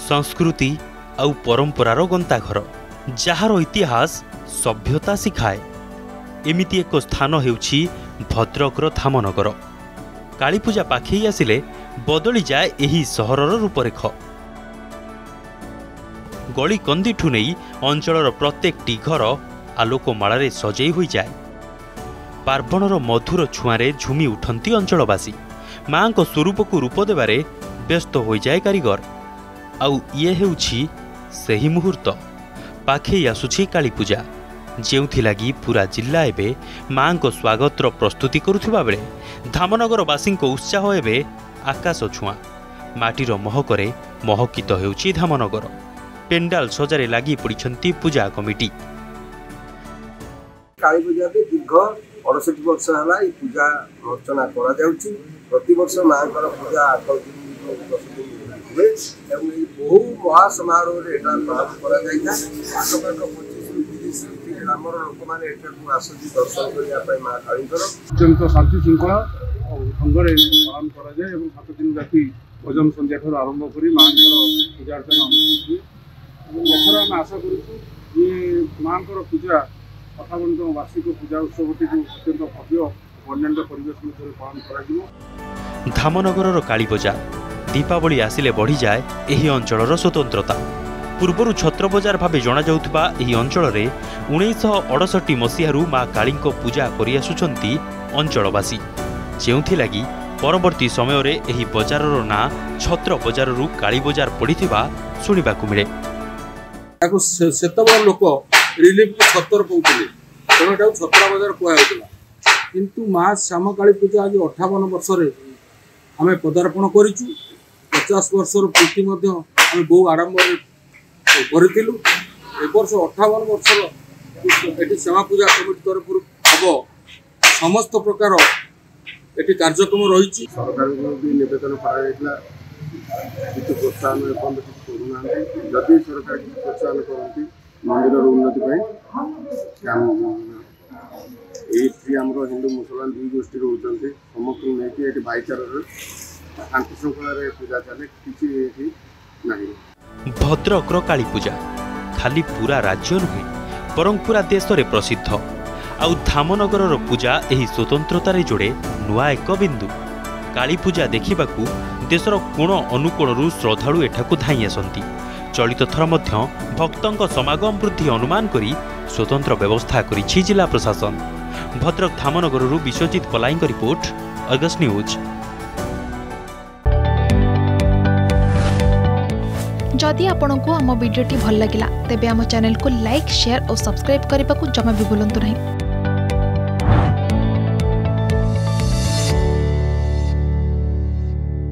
संस्कृति आउ परंपरार गंताघर जार इतिहास सभ्यता शिखाए एमिति एक स्थान हेउछि भद्रकर धामनगर। कालीपूजा पाखई आसिले बदली जाए एही सहरर रूपरेख। गली कंदीठू नहीं अंचलर प्रत्येकटी घर आलोकमालारे सजई होई जाए। पार्वणर मधुर छुआरे झुमी उठंती अंचलवासी। मां को स्वरूप को रूप देवारे व्यस्त हो जाए कारीगर। आउ ये हेउछि सही मुहूर्त। पाखई आसुछि कालीपूजा जेउथि लागी पूरा जिल्ला एबे मां को स्वागतर प्रस्तुति करुथिबा बेले धामनगरवासी को उत्साह एबे आकाश छुआ। माटीर महकरे महकित हेउछि धामनगर। पेंडाल सजारे लागी पड़िछंती पूजा कमिटी। कालीपूजा दीर्घ 68 वर्ष है पूजा अर्चना करा जाउछि। प्रति वर्ष मां पूजा 8 दिन 10 दिन हुए एवं बहु महासमारोह पालन करा जाइता। आखपाख 25-30 ग्रामर लोक मैंने आसती दर्शन करने माँ कालीकर अत्यंत शांति श्रृंखला ढंगे पालन करा जाए। 7 दिन व्यापी भजन संध्या ठार आरंभ कर माँ पूजा अर्चना अनुष्ठित हुए। एथर आम आशा करूँ ये माँ पूजा 58तम वार्षिक पूजा उत्सवटी अत्यंत भव्य वर्ण्य परिवेश मध्य पालन कर। धामनगर कालीपूजा दीपावली आसिले बढ़ी जाए एही अंचलर स्वतंत्रता। पूर्वर छत्र बजार भाव जना जाउथबा एही अंचल रे 1968 मसीहारू मां काली पूजा करि आसुछंती अंचलवासी। जेउथि लागी परवर्ती समय रे एही बजारर ना छत्र बजाररू काली बजार पड़िथिबा सुनिबाकू मिले। ताको सेतबर लोक रिलीफ को छतर कहउथिले तेणु छत्रा बजार कहउथिला। किंतु मां श्याम काली पूजा आज 58 वर्ष रे आमे पदार्पण करिचु। 50 वर्षर पूर्ति मध्य आमे बहु आरंभ करिथिलु। ए वर्ष 58 वर्षर एटी श्यामा पूजा कमिटी तरफ हम समस्त प्रकार एटी कार्यक्रम रही। सरकार को भी निवेदन करा प्रोत्साहन करूना जदि सरकार प्रोत्साहन करती मंदिर उन्नति आमर हिंदू मुसलमान दुई गोष्ठी रोचे समस्त नहीं भाईचार शांति श्रृंखला पूजा चले किसी नहीं। भद्रकर कालीपूजा खाली पूरा राज्य नुहे बरं पूरा देश में प्रसिद्ध। आउ धामनगर पूजा एही स्वतंत्रतार जोड़े नुआ एक बिंदु। कालीपूजा देखिबाकू देशर कोण अनुकोणरू श्रद्धालु एठाकू धाई आसंती। चलित थर मध्य भक्तों समागम वृद्धि अनुमान करी स्वतंत्र व्यवस्था करिछि जिला प्रशासन। भद्रक धामनगररू Biswajit Palai report, Argus news. जदि आपंक आम भिडी भल लगा तेब आम चैनल को लाइक, शेयर और सब्सक्राइब करने को जमा भी भूलु नहीं।